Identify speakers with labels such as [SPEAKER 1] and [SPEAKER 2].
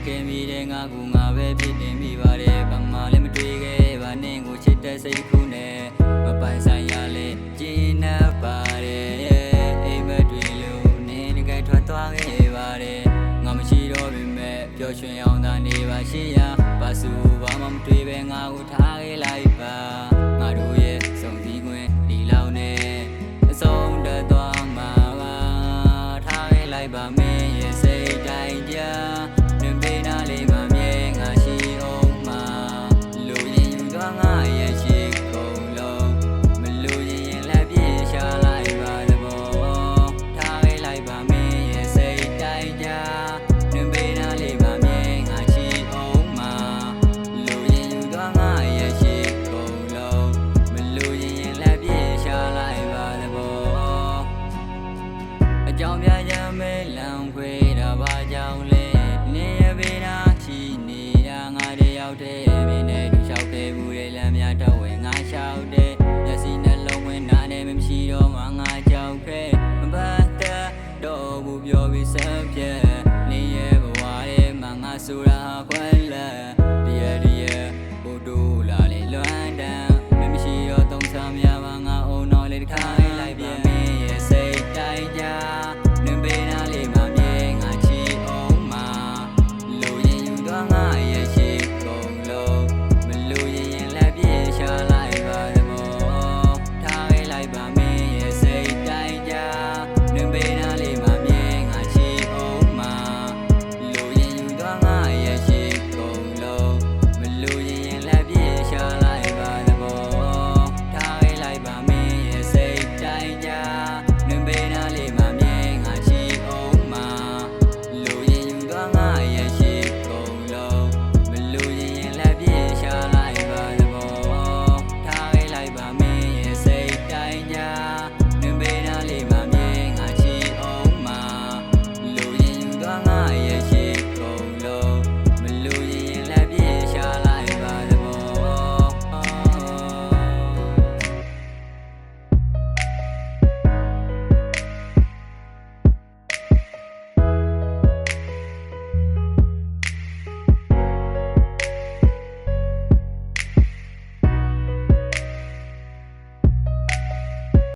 [SPEAKER 1] ခင်မိတဲ့ငါကူငါပဲဖြစ်တင်မိပါတယ်ဘာမှလည်းမတွေ့ခဲ့ပါနဲ့ကိုချစ်တဲ့စိတ်တစ်ခုနဲ့မပိုင်ဆိုင်ရလဲကျင်းနေပါတယ်အိမ်မက်တွေလို့နင်းတကယ်ထွက်သွားခဲ့ပါတယ်ငါမရှိတော့ပေမဲ့ပျော်ရွှင်အောင်သာနေပါရှိရာဘာစုဘာမှမတွေ့ပဲငါကိုထားခဲ့လိုက်ပါငါတို့ရဲ့စုံစည်းခွင့်ဒီလောက်နဲ့အဆုံးတတ်သွားမှာပါထားခဲ့လိုက်ပါမင်းရဲ့စိတ်တိုင်းကြနှင်ပေးနာလေးမှမြဲငါရှိအောင်မှာလူရင်ယူသွားငါရဲ့ရှိကုန်လုံးမလူရင်လည်းပြေရှာလိုက်ပါသဘောထားခဲ့လိုက်ပါမင်းရဲ့စိတ်တိုင်းကြနှင်ပေးနာလေးမှမြဲငါရှိအောင်မှာလူရင်ယူသွားငါရဲ့ရှိကုန်လုံးမလူရင်လည်းပြေရှာလိုက်ပါသဘောအကြောင်းပြရမယ်လမ်းခွေတာဘာကြောင့်လဲနေရပေနာချီနေတာငါတယောက်တည်းမင်းနဲ့သူလျှောက်ခဲ့ဘူးလေလမ်းများတော့ဝင်ငါလျှောက်တယ်မျက်စိနဲ့လုံးဝင်နာနဲ့မရှိတော့မှငါကြောက်ခဲ့မပတ်သက်တော့ဘူးပြောပြီးဆက်ပြနေရဘဝရဲ့မှာငါဆိုတာခွဲလက်ဒီ